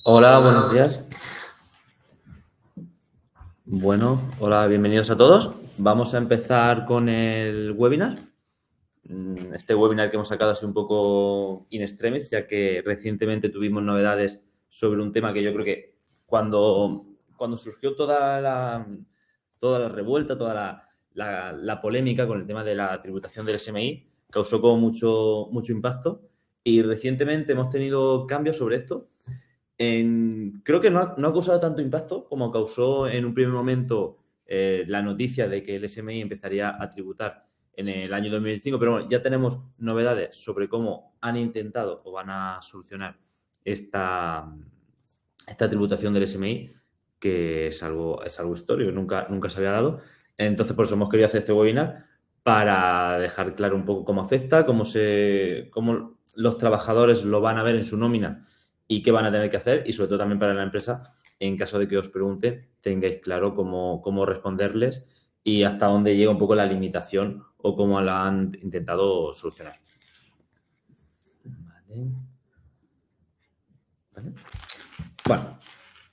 Hola, buenos días. Bueno, hola, bienvenidos a todos. Vamos a empezar con el webinar. Este webinar que hemos sacado ha sido un poco in extremis, ya que recientemente tuvimos novedades sobre un tema que yo creo que cuando surgió toda la revuelta, toda la polémica con el tema de la tributación del SMI, causó como mucho impacto. Y recientemente hemos tenido cambios sobre esto. Creo que no ha causado tanto impacto como causó en un primer momento la noticia de que el SMI empezaría a tributar en el año 2025, pero bueno, ya tenemos novedades sobre cómo han intentado o van a solucionar esta tributación del SMI, que es algo histórico, nunca se había dado. Entonces, por eso hemos querido hacer este webinar para dejar claro un poco cómo afecta, cómo los trabajadores lo van a ver en su nómina y qué van a tener que hacer, y sobre todo también para la empresa, en caso de que os pregunten, tengáis claro cómo responderles y hasta dónde llega un poco la limitación o cómo la han intentado solucionar. Vale. Bueno,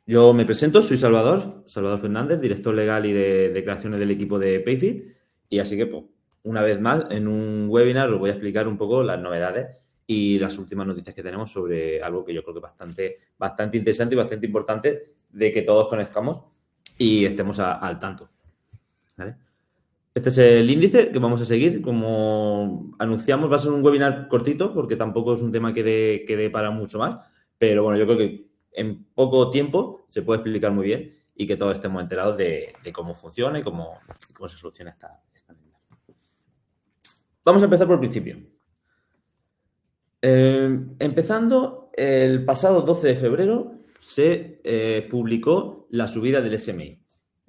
yo me presento, soy Salvador Fernández, director legal y de declaraciones del equipo de Payfit, y así que, pues, una vez más, en un webinar os voy a explicar un poco las novedades y las últimas noticias que tenemos sobre algo que yo creo que es bastante interesante y bastante importante de que todos conozcamos y estemos al tanto. ¿Vale? Este es el índice que vamos a seguir. Como anunciamos, va a ser un webinar cortito porque tampoco es un tema que dé para mucho más, pero bueno, yo creo que en poco tiempo se puede explicar muy bien y que todos estemos enterados de cómo funciona y cómo se soluciona esta medida. Vamos a empezar por el principio. Empezando, el pasado 12 de febrero se publicó la subida del SMI,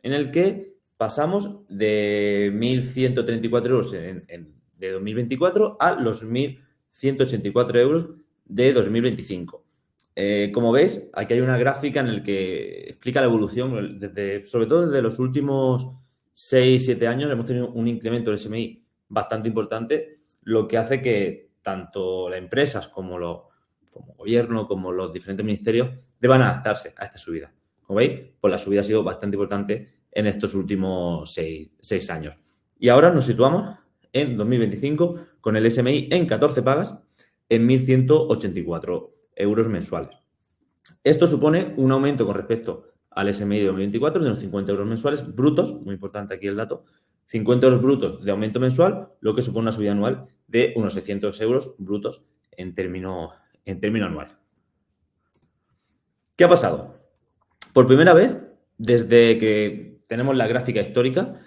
en el que pasamos de 1.134 euros de 2024 a los 1.184 euros de 2025. Como veis, aquí hay una gráfica en la que explica la evolución, sobre todo desde los últimos 6-7 años hemos tenido un incremento del SMI bastante importante, lo que hace que tanto las empresas como gobierno, como los diferentes ministerios deban adaptarse a esta subida. Como veis, pues la subida ha sido bastante importante en estos últimos 6 años. Y ahora nos situamos en 2025 con el SMI en 14 pagas en 1.184 euros mensuales. Esto supone un aumento con respecto al SMI de 2024 de unos 50 euros mensuales brutos, muy importante aquí el dato, 50 euros brutos de aumento mensual, lo que supone una subida anual de unos 600 euros brutos en término anual. ¿Qué ha pasado? Por primera vez, desde que tenemos la gráfica histórica,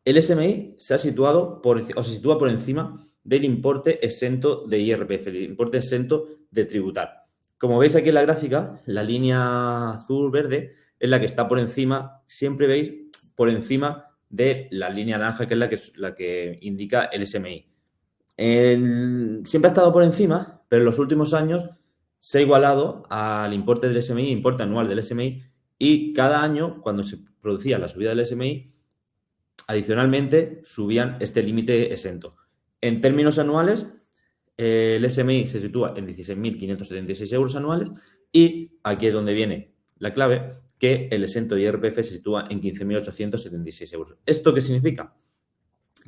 el SMI se sitúa por encima del importe exento de IRPF, el importe exento de tributar. Como veis aquí en la gráfica, la línea azul-verde es la que está por encima, siempre veis por encima de la línea naranja, que es la que indica el SMI. Siempre ha estado por encima, pero en los últimos años se ha igualado al importe del SMI, importe anual del SMI, y cada año, cuando se producía la subida del SMI, adicionalmente subían este límite exento. En términos anuales, el SMI se sitúa en 16.576 euros anuales y aquí es donde viene la clave, que el exento de IRPF se sitúa en 15.876 euros. ¿Esto qué significa?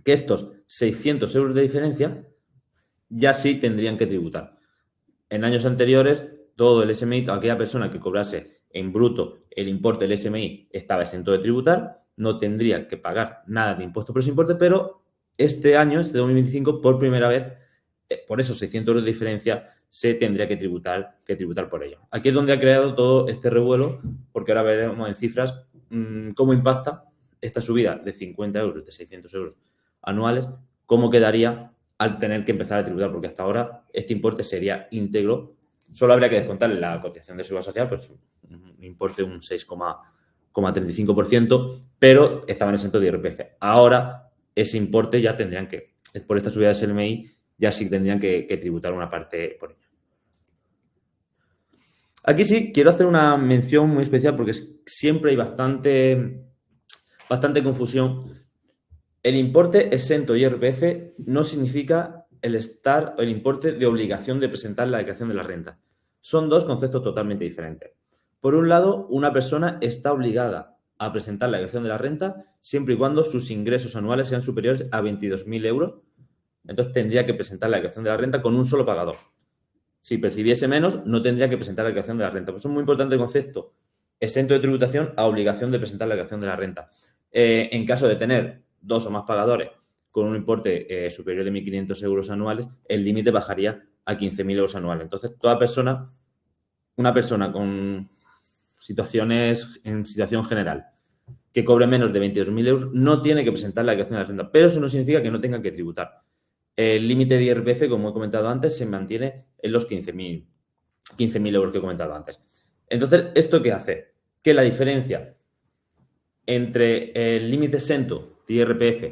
Que estos 600 euros de diferencia ya sí tendrían que tributar. En años anteriores, todo el SMI, aquella persona que cobrase en bruto el importe del SMI estaba exento de tributar, no tendría que pagar nada de impuesto por ese importe, pero este año, este 2025, por primera vez, por esos 600 euros de diferencia, se tendría que tributar por ello. Aquí es donde ha creado todo este revuelo, porque ahora veremos en cifras cómo impacta esta subida de 50 euros, de 600 euros anuales, cómo quedaría al tener que empezar a tributar, porque hasta ahora este importe sería íntegro. Solo habría que descontarle la cotización de seguridad social, pues un importe de un 6,35%, pero estaban exentos de IRPF. Ahora ese importe ya tendrían que, por esta subida de SMI, ya sí tendrían que tributar una parte por ello. Aquí sí quiero hacer una mención muy especial porque siempre hay bastante confusión. El importe exento IRPF no significa el importe de obligación de presentar la declaración de la renta. Son dos conceptos totalmente diferentes. Por un lado, una persona está obligada a presentar la declaración de la renta siempre y cuando sus ingresos anuales sean superiores a 22.000 euros. Entonces, tendría que presentar la declaración de la renta con un solo pagador. Si percibiese menos, no tendría que presentar la declaración de la renta. Por eso es muy importante el concepto exento de tributación a obligación de presentar la declaración de la renta. En caso de tener 2 o más pagadores con un importe superior de 1.500 euros anuales, el límite bajaría a 15.000 euros anuales. Entonces, una persona con en situación general, que cobre menos de 22.000 euros, no tiene que presentar la declaración de la renta, pero eso no significa que no tenga que tributar. El límite de IRPF, como he comentado antes, se mantiene en los 15.000 euros que he comentado antes. Entonces, ¿esto qué hace? Que la diferencia entre el límite exento de IRPF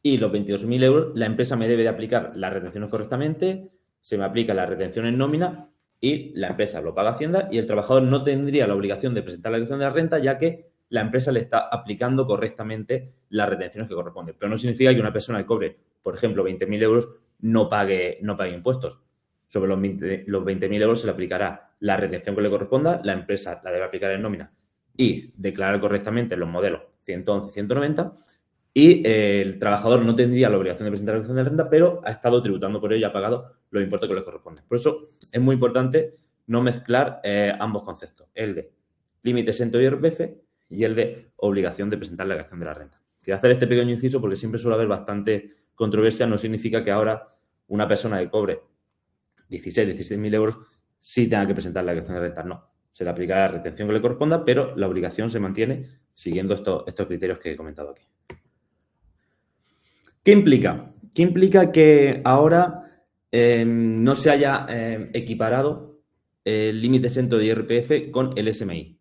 y los 22.000 euros, la empresa me debe de aplicar las retenciones correctamente, se me aplica la retención en nómina y la empresa lo paga Hacienda y el trabajador no tendría la obligación de presentar la declaración de la renta, ya que la empresa le está aplicando correctamente las retenciones que corresponden. Pero no significa que una persona que cobre, por ejemplo, 20.000 euros no pague impuestos. Sobre los 20.000 euros se le aplicará la retención que le corresponda, la empresa la debe aplicar en nómina y declarar correctamente los modelos 111 y 190 y el trabajador no tendría la obligación de presentar la declaración de renta, pero ha estado tributando por ello y ha pagado los impuestos que le corresponden. Por eso es muy importante no mezclar ambos conceptos, el de límite exento de IRPF y el de obligación de presentar la declaración de la renta. Quiero hacer este pequeño inciso porque siempre suele haber bastante controversia. No significa que ahora una persona que cobre 16.000 euros sí tenga que presentar la declaración de renta. No, se le aplicará la retención que le corresponda, pero la obligación se mantiene siguiendo estos criterios que he comentado aquí. ¿Qué implica? ¿Qué implica que ahora no se haya equiparado el límite exento de IRPF con el SMI?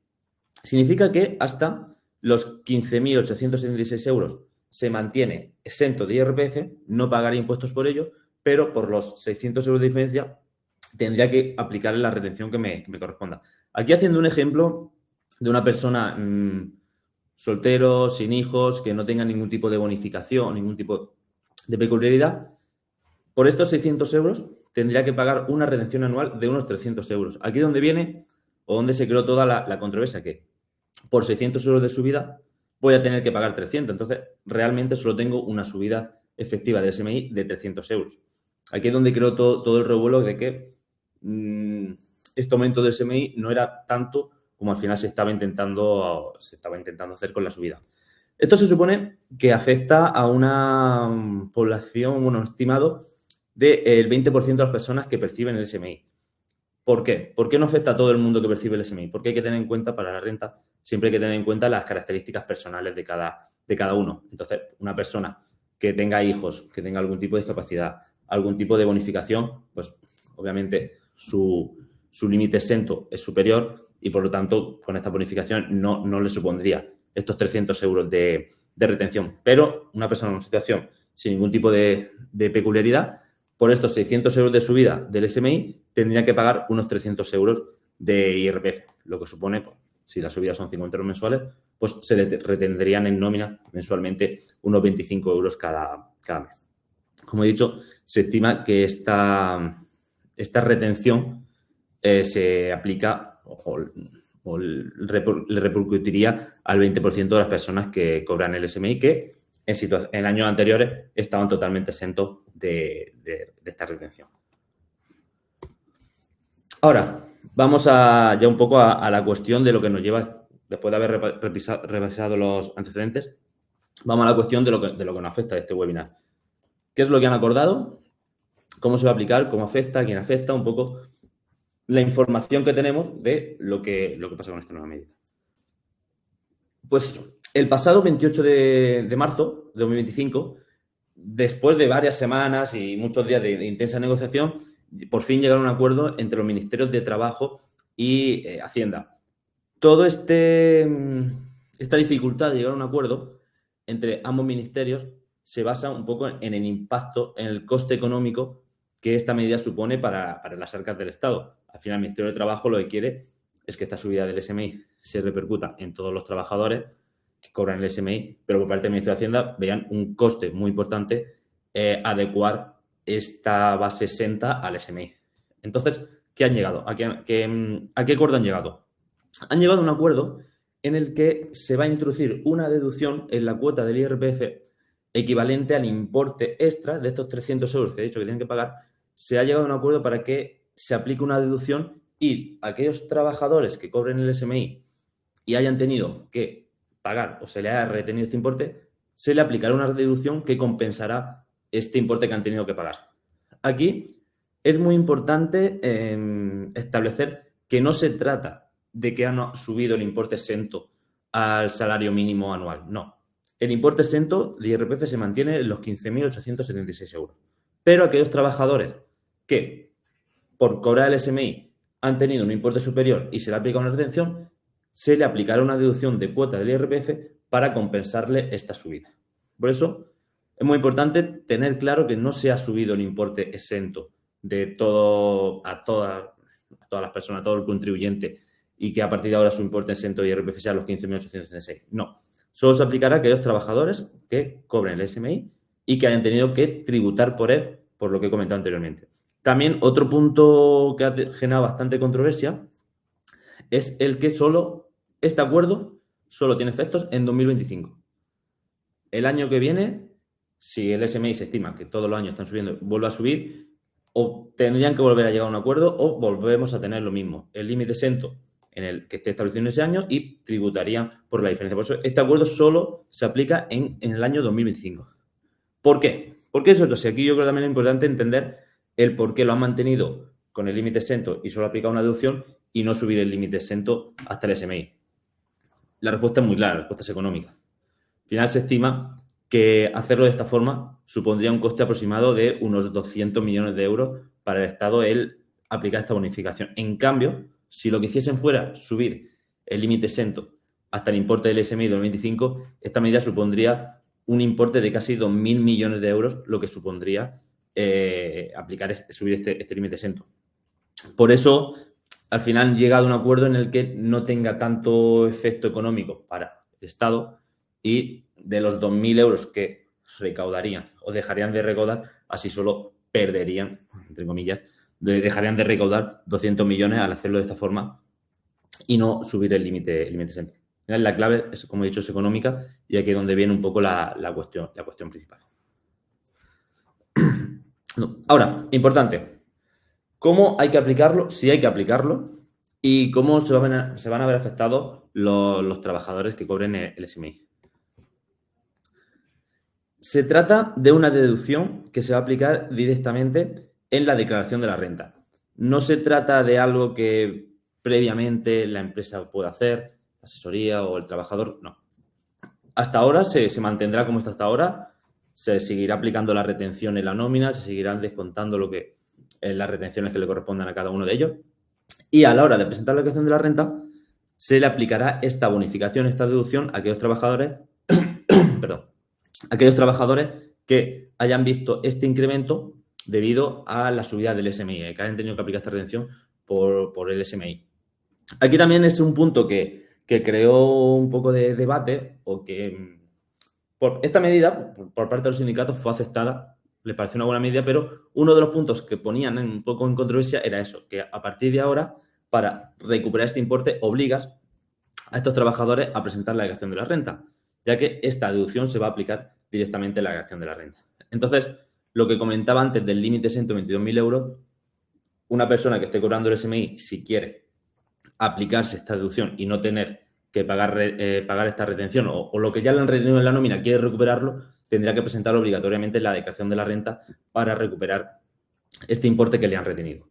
Significa que hasta los 15.876 euros se mantiene exento de IRPF, no pagará impuestos por ello, pero por los 600 euros de diferencia tendría que aplicarle la retención que me corresponda. Aquí haciendo un ejemplo de una persona soltero, sin hijos, que no tenga ningún tipo de bonificación, ningún tipo de peculiaridad, por estos 600 euros tendría que pagar una retención anual de unos 300 euros. Aquí es donde viene o donde se creó toda la controversia, que por 600 euros de subida voy a tener que pagar 300. Entonces, realmente solo tengo una subida efectiva del SMI de 300 euros. Aquí es donde creó todo el revuelo de que este aumento del SMI no era tanto como al final se estaba intentando hacer con la subida. Esto se supone que afecta a una población, estimado, del 20% de las personas que perciben el SMI. ¿Por qué? ¿Por qué no afecta a todo el mundo que percibe el SMI? Porque hay que tener en cuenta, para la renta, siempre hay que tener en cuenta las características personales de cada uno. Entonces, una persona que tenga hijos, que tenga algún tipo de discapacidad, algún tipo de bonificación, pues obviamente su límite exento es superior y, por lo tanto, con esta bonificación no le supondría estos 300 euros de retención. Pero una persona en una situación sin ningún tipo de peculiaridad, por estos 600 euros de subida del SMI, tendría que pagar unos 300 euros de IRPF, lo que supone, pues, si las subidas son 50 euros mensuales, pues se le retendrían en nómina mensualmente unos 25 euros cada mes. Como he dicho, se estima que esta retención se aplica o le repercutiría al 20% de las personas que cobran el SMI, que en años anteriores estaban totalmente exentos de esta retención. Ahora, vamos ya un poco a la cuestión de lo que nos lleva, después de haber revisado los antecedentes, vamos a la cuestión de lo que nos afecta de este webinar. ¿Qué es lo que han acordado? ¿Cómo se va a aplicar? ¿Cómo afecta? ¿A quién afecta? Un poco la información que tenemos de lo que pasa con esta nueva medida. Pues el pasado 28 de marzo de 2025, después de varias semanas y muchos días de intensa negociación, por fin llegaron a un acuerdo entre los ministerios de Trabajo y Hacienda. Toda esta dificultad de llegar a un acuerdo entre ambos ministerios se basa un poco en el impacto, en el coste económico que esta medida supone para las arcas del Estado. Al final, el Ministerio de Trabajo lo que quiere es que esta subida del SMI se repercuta en todos los trabajadores que cobran el SMI, pero por parte del Ministerio de Hacienda vean un coste muy importante adecuar esta base exenta al SMI. Entonces, ¿qué han llegado? ¿A qué acuerdo han llegado? han llegado a un acuerdo en el que se va a introducir una deducción en la cuota del IRPF equivalente al importe extra de estos 300 euros que he dicho que tienen que pagar. Se ha llegado a un acuerdo para que se aplique una deducción y aquellos trabajadores que cobren el SMI y hayan tenido que pagar o se le haya retenido este importe, se le aplicará una deducción que compensará este importe que han tenido que pagar. Aquí es muy importante establecer que no se trata de que han subido el importe exento al salario mínimo anual. No. El importe exento de IRPF se mantiene en los 15.876 euros. Pero aquellos trabajadores que por cobrar el SMI han tenido un importe superior y se le aplica una retención, se le aplicará una deducción de cuota del IRPF para compensarle esta subida. Por eso es muy importante tener claro que no se ha subido el importe exento de todo a todas las personas, a todo el contribuyente, y que a partir de ahora su importe exento de IRPF sea los 15.876. No. Solo se aplicará a aquellos trabajadores que cobren el SMI y que hayan tenido que tributar por él, por lo que he comentado anteriormente. También otro punto que ha generado bastante controversia es el que este acuerdo solo tiene efectos en 2025. El año que viene, si el SMI se estima que todos los años están subiendo, vuelve a subir, o tendrían que volver a llegar a un acuerdo o volvemos a tener lo mismo. El límite exento en el que esté establecido en ese año y tributarían por la diferencia. Por eso este acuerdo solo se aplica en el año 2025. ¿Por qué? Porque eso, entonces, aquí yo creo que también es importante entender el por qué lo han mantenido con el límite exento y solo aplica una deducción y no subir el límite exento hasta el SMI. La respuesta es muy clara, la respuesta es económica. Al final se estima que hacerlo de esta forma supondría un coste aproximado de unos 200 millones de euros para el Estado el aplicar esta bonificación. En cambio, si lo que hiciesen fuera subir el límite exento hasta el importe del SMI 2025, esta medida supondría un importe de casi 2.000 millones de euros, lo que supondría subir este límite exento. Por eso, al final han llegado a un acuerdo en el que no tenga tanto efecto económico para el Estado y de los 2.000 euros que recaudarían o dejarían de recaudar, así solo perderían, entre comillas, dejarían de recaudar 200 millones al hacerlo de esta forma y no subir el límite exento. La clave, es, como he dicho, es económica y aquí es donde viene un poco la cuestión principal. Ahora, importante, ¿cómo hay que aplicarlo? Si hay que aplicarlo y cómo se van a ver afectados los trabajadores que cobren el SMI. Se trata de una deducción que se va a aplicar directamente en la declaración de la renta. No se trata de algo que previamente la empresa pueda hacer, asesoría o el trabajador, no. Hasta ahora se mantendrá como está hasta ahora, se seguirá aplicando la retención en la nómina, se seguirán descontando las retenciones que le correspondan a cada uno de ellos y a la hora de presentar la declaración de la renta se le aplicará esta bonificación, esta deducción a aquellos trabajadores, aquellos trabajadores que hayan visto este incremento debido a la subida del SMI, que hayan tenido que aplicar esta retención por el SMI. Aquí también es un punto que creó un poco de debate o que por esta medida, por parte de los sindicatos, fue aceptada, le pareció una buena medida, pero uno de los puntos que ponían un poco en controversia era eso, que a partir de ahora, para recuperar este importe, obligas a estos trabajadores a presentar la declaración de la renta, ya que esta deducción se va a aplicar directamente en la declaración de la renta. Entonces, lo que comentaba antes del límite exento de 22.000 euros, una persona que esté cobrando el SMI, si quiere aplicarse esta deducción y no tener que pagar esta retención o lo que ya le han retenido en la nómina quiere recuperarlo, tendrá que presentar obligatoriamente la declaración de la renta para recuperar este importe que le han retenido.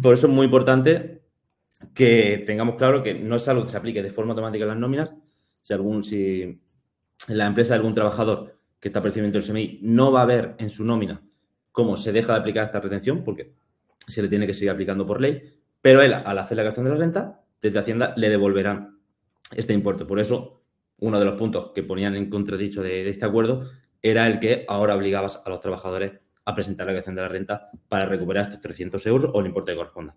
Por eso es muy importante que tengamos claro que no es algo que se aplique de forma automática en las nóminas. Si en la empresa de algún trabajador que está percibiendo el SMI no va a ver en su nómina cómo se deja de aplicar esta retención, porque se le tiene que seguir aplicando por ley, pero él, al hacer la declaración de la renta, desde Hacienda le devolverán este importe. Por eso, uno de los puntos que ponían en contradicho de este acuerdo era el que ahora obligabas a los trabajadores a presentar la declaración de la renta para recuperar estos 300 euros o el importe que corresponda.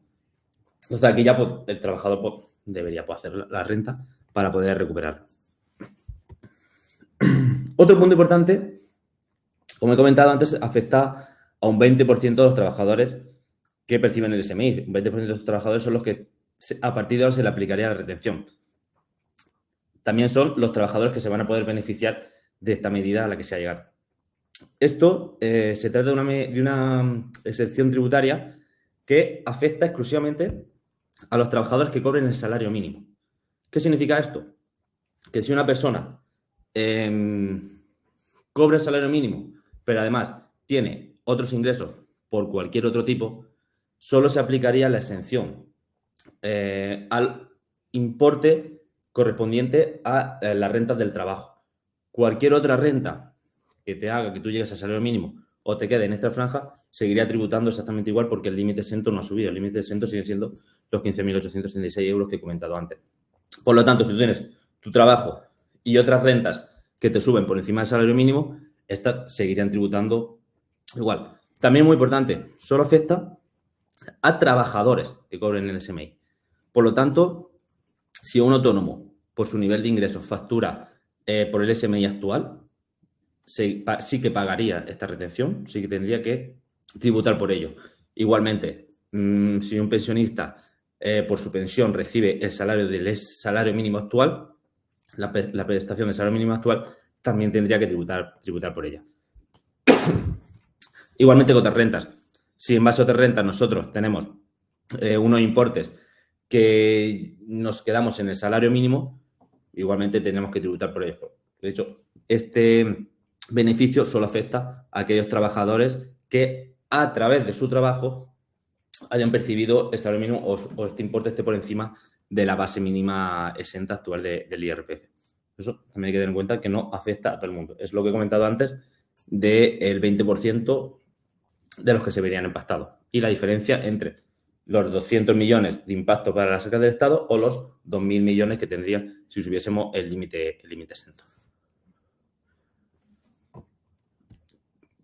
Entonces, aquí ya el trabajador debería hacer la renta para poder recuperarlo. Otro punto importante, como he comentado antes, afecta a un 20% de los trabajadores que perciben el SMI. Un 20% de los trabajadores son los que a partir de ahora se le aplicaría la retención. También son los trabajadores que se van a poder beneficiar de esta medida a la que se ha llegado. Esto se trata de una excepción tributaria que afecta exclusivamente a los trabajadores que cobren el salario mínimo. ¿Qué significa esto? Que si una persona cobra el salario mínimo, pero además tiene otros ingresos por cualquier otro tipo, solo se aplicaría la exención al importe correspondiente a las rentas del trabajo. Cualquier otra renta que te haga que tú llegues al salario mínimo o te quede en esta franja, seguiría tributando exactamente igual porque el límite exento no ha subido. El límite exento sigue siendo los 15.836 euros que he comentado antes. Por lo tanto, si tú tienes tu trabajo y otras rentas que te suben por encima del salario mínimo, estas seguirían tributando igual. También muy importante, solo afecta a trabajadores que cobren el SMI. Por lo tanto, si un autónomo, por su nivel de ingresos, factura por el SMI actual, sí que pagaría esta retención, sí que tendría que tributar por ello. Igualmente, si un pensionista por su pensión recibe el salario del salario mínimo actual, la prestación del salario mínimo actual, también tendría que tributar por ella. Igualmente con otras rentas. Si en base a otras rentas nosotros tenemos unos importes que nos quedamos en el salario mínimo, igualmente tenemos que tributar por ello. De hecho, este beneficio solo afecta a aquellos trabajadores que a través de su trabajo hayan percibido el salario mínimo o este importe esté por encima de la base mínima exenta actual del IRPF. Eso también hay que tener en cuenta que no afecta a todo el mundo. Es lo que he comentado antes del 20% de los que se verían impactados. Y la diferencia entre los 200 millones de impacto para las arcas del Estado o los 2.000 millones que tendría si subiésemos el límite exento.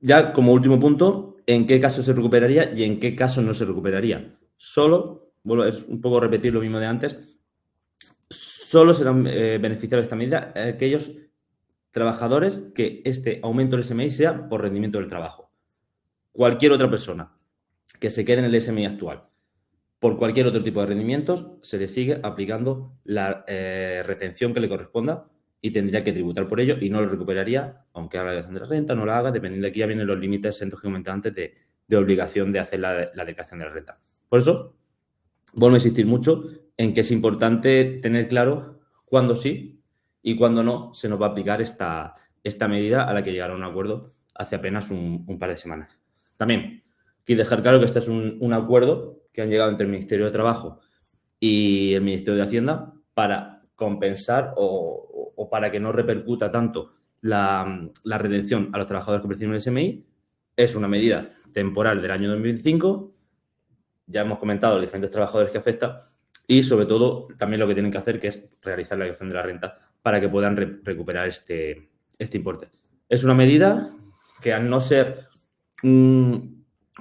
Ya como último punto, ¿en qué caso se recuperaría y en qué caso no se recuperaría? Solo, vuelvo a un poco repetir lo mismo de antes, solo serán beneficiarios de esta medida aquellos trabajadores que este aumento del SMI sea por rendimiento del trabajo. Cualquier otra persona que se quede en el SMI actual por cualquier otro tipo de rendimientos, se le sigue aplicando la retención que le corresponda y tendría que tributar por ello y no lo recuperaría, aunque haga la declaración de la renta, no la haga, dependiendo de aquí ya vienen los límites exentos que comenté antes de obligación de hacer la declaración de la renta. Por eso, vuelvo a insistir mucho en que es importante tener claro cuándo sí y cuándo no se nos va a aplicar esta medida a la que llegará a un acuerdo hace apenas un par de semanas. También quiero dejar claro que este es un acuerdo que han llegado entre el Ministerio de Trabajo y el Ministerio de Hacienda para compensar o para que no repercuta tanto la retención a los trabajadores que perciben el SMI. Es una medida temporal del año 2025. Ya hemos comentado los diferentes trabajadores que afecta y, sobre todo, también lo que tienen que hacer, que es realizar la declaración de la renta para que puedan recuperar este importe. Es una medida que, al no ser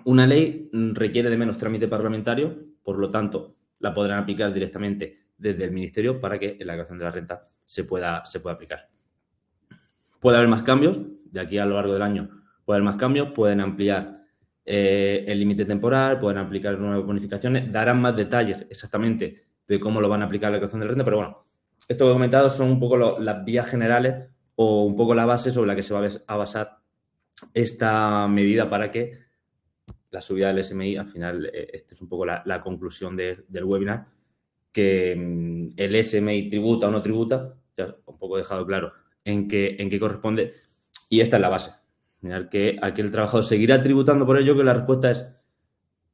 una ley, requiere de menos trámite parlamentario, por lo tanto, la podrán aplicar directamente desde el Ministerio para que en la declaración de la renta se pueda aplicar. Puede haber más cambios, de aquí a lo largo del año puede haber más cambios, pueden ampliar el límite temporal, pueden aplicar nuevas bonificaciones, darán más detalles exactamente de cómo lo van a aplicar la declaración de la renta, pero bueno, esto que he comentado son un poco las vías generales o un poco la base sobre la que se va a basar esta medida para que la subida del SMI, al final, esta es un poco la conclusión del webinar, que el SMI tributa o no tributa, ya un poco dejado claro en qué corresponde, y esta es la base. Mirar que aquel trabajador seguirá tributando por ello, que la respuesta es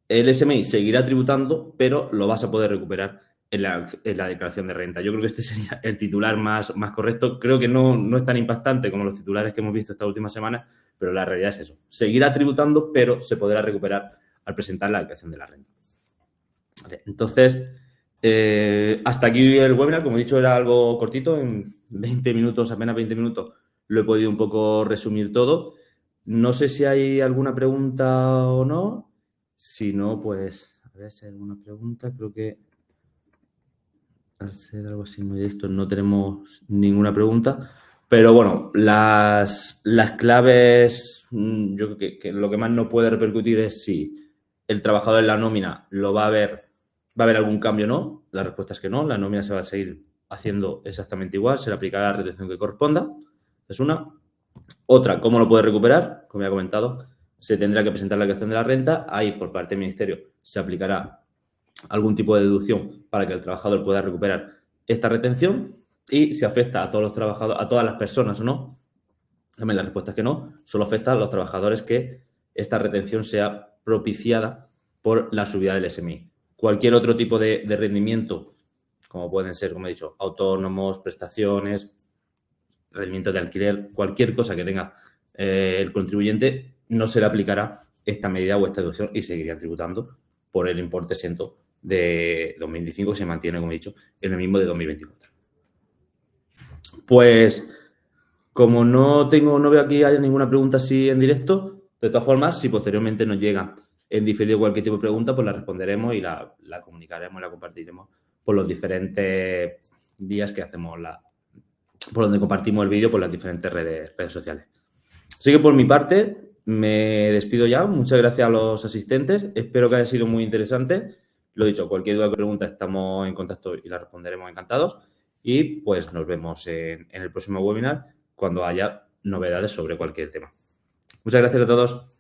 el SMI seguirá tributando, pero lo vas a poder recuperar en la declaración de renta. Yo creo que este sería el titular más correcto. Creo que no es tan impactante como los titulares que hemos visto esta última semana, pero la realidad es eso. Seguirá tributando, pero se podrá recuperar al presentar la declaración de la renta. Vale, entonces, hasta aquí el webinar. Como he dicho, era algo cortito, en 20 minutos, apenas 20 minutos, lo he podido un poco resumir todo. No sé si hay alguna pregunta o no. Si no, pues, a ver si hay alguna pregunta. Creo que al ser algo así muy directo no tenemos ninguna pregunta. Pero bueno, las claves, yo creo que lo que más no puede repercutir es si el trabajador en la nómina lo va a ver ¿Va a haber algún cambio o no? La respuesta es que no. La nómina se va a seguir haciendo exactamente igual. Se le aplicará la retención que corresponda. Es una. Otra, ¿cómo lo puede recuperar? Como ya he comentado, se tendrá que presentar la declaración de la renta. Ahí, por parte del Ministerio, se aplicará algún tipo de deducción para que el trabajador pueda recuperar esta retención. Y si afecta a todos los trabajadores, a todas las personas o no, también la respuesta es que no. Solo afecta a los trabajadores que esta retención sea propiciada por la subida del SMI. Cualquier otro tipo de rendimiento, como pueden ser, como he dicho, autónomos, prestaciones, rendimiento de alquiler, cualquier cosa que tenga el contribuyente, no se le aplicará esta medida o esta deducción y seguiría tributando por el importe exento de 2025 que se mantiene, como he dicho, en el mismo de 2024. Pues, como no veo aquí haya ninguna pregunta así en directo, de todas formas, si posteriormente nos llega en diferido cualquier tipo de pregunta, pues la responderemos y la comunicaremos y la compartiremos por los diferentes días que hacemos por donde compartimos el vídeo por las diferentes redes sociales. Así que por mi parte, me despido ya. Muchas gracias a los asistentes. Espero que haya sido muy interesante. Lo dicho, cualquier duda o pregunta estamos en contacto y la responderemos encantados. Y pues nos vemos en el próximo webinar cuando haya novedades sobre cualquier tema. Muchas gracias a todos.